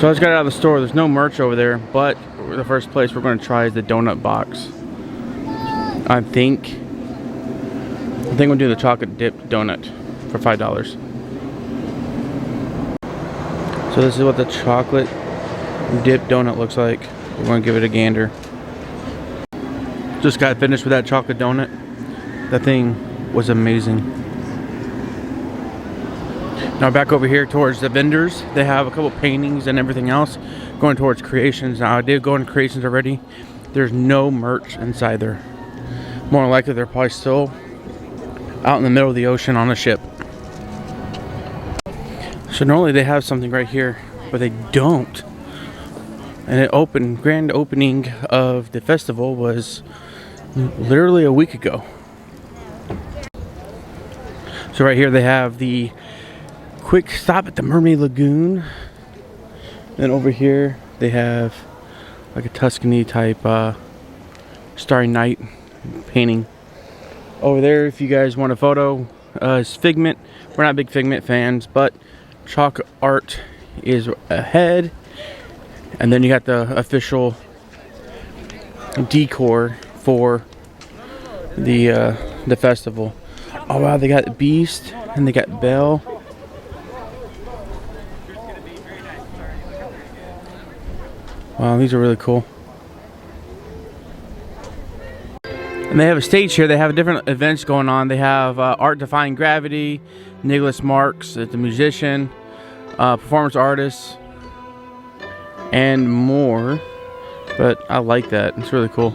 So I just got out of the store. There's no merch over there, but the first place we're going to try is the donut box. I think we'll do the chocolate dipped donut for $5. So this is what the chocolate dipped donut looks like. We're going to give it a gander. Just got finished with that chocolate donut. That thing was amazing. Now back over here towards the vendors, they have a couple paintings and everything else going towards Creations. Now I did go into Creations already. There's no merch inside there. More likely they're probably still out in the middle of the ocean on a ship. So normally they have something right here, but they don't. And the grand opening of the festival was literally a week ago. So right here they have the quick stop at the Mermaid Lagoon. Then over here they have like a Tuscany type Starry Night painting. Over there, if you guys want a photo, is Figment. We're not big Figment fans, but chalk art is ahead. And then you got the official decor for the festival. Oh wow, they got Beast and they got Belle. Wow, these are really cool. And they have a stage here. They have different events going on. They have Art Defying Gravity, Nicholas Marks, the musician, performance artists, and more. But I like that. It's really cool.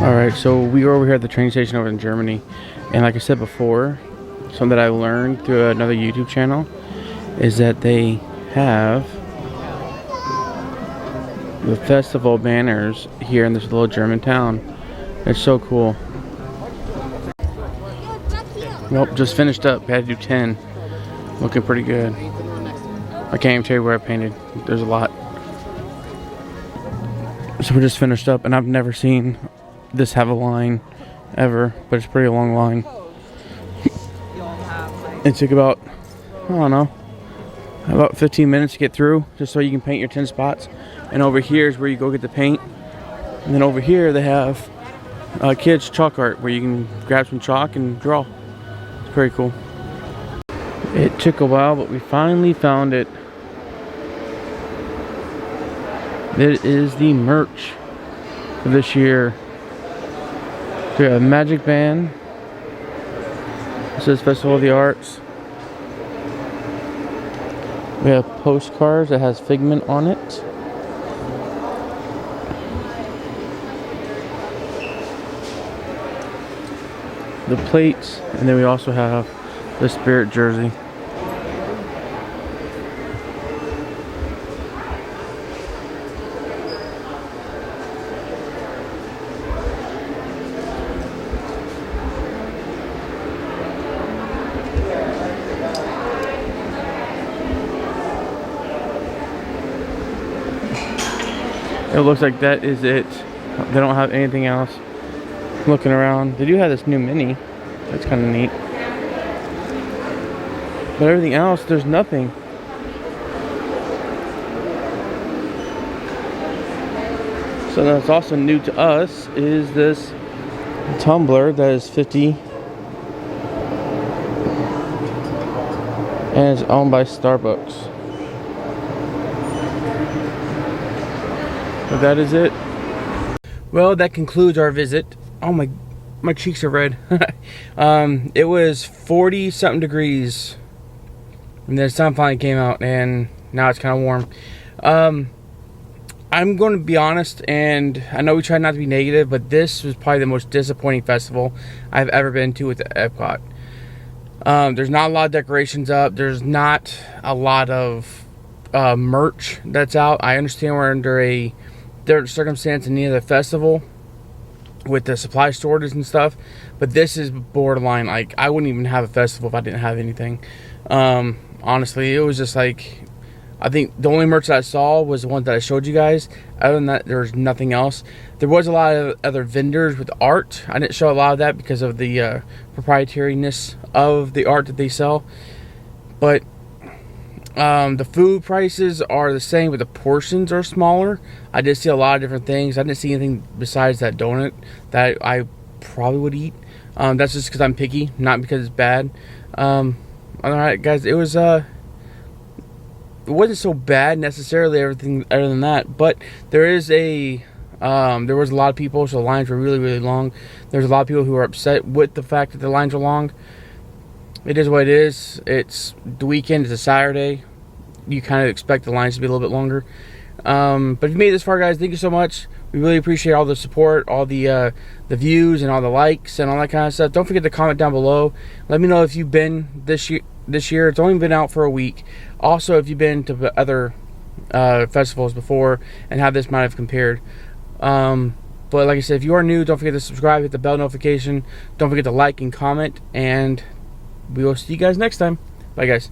Alright, so we were over here at the train station over in Germany, and like I said before, something that I learned through another YouTube channel is that they have the festival banners here in this little German town. It's so cool. Well, just finished up. Had to do 10. Looking pretty good. I can't even tell you where I painted. There's a lot. So we're just finished up, and I've never seen this have a line ever, but it's a pretty long line. It took about, I don't know, about 15 minutes to get through, just so you can paint your 10 spots. And over here is where you go get the paint. And then over here they have kids chalk art, where you can grab some chalk and draw. It's pretty cool. It took a while, but we finally found it. It is the merch for this year. So we have a Magic Band. This is Festival of the Arts. We have postcards that has Figment on it. The plates, and then we also have the Spirit jersey. It looks like that is it. They don't have anything else. Looking around, they do have this new Minnie. That's kind of neat. But everything else, there's nothing. So that's also new to us is this tumbler that is 50 and it's owned by Starbucks. But that is it. Well, that concludes our visit. Oh my cheeks are red. It was 40 something degrees and the sun finally came out and now it's kind of warm. I'm going to be honest, and I know we try not to be negative, but this was probably the most disappointing festival I've ever been to with the EPCOT. There's not a lot of decorations up. There's not a lot of merch that's out. I understand we're under a different circumstance in the end of the festival with the supply shortages and stuff, but this is borderline. Like, I wouldn't even have a festival if I didn't have anything. Honestly, it was just like, I think the only merch that I saw was the one that I showed you guys. Other than that, there was nothing else. There was a lot of other vendors with art. I didn't show a lot of that because of the proprietariness of the art that they sell. But the food prices are the same, but the portions are smaller. I did see a lot of different things. I didn't see anything besides that donut that I probably would eat. That's just because I'm picky, not because it's bad. Alright guys, it wasn't so bad necessarily, everything other than that, but there was a lot of people, so the lines were really long. There's a lot of people who are upset with the fact that the lines are long. It is what it is. It's the weekend, it's a Saturday. You kind of expect the lines to be a little bit longer. But if you made it this far, guys, thank you so much. We really appreciate all the support, all the views and all the likes and all that kind of stuff. Don't forget to comment down below. Let me know if you've been this year. It's only been out for a week. Also, if you've been to other festivals before and how this might have compared. But like I said, if you are new, don't forget to subscribe, hit the bell notification. Don't forget to like and comment, and we will see you guys next time. Bye, guys.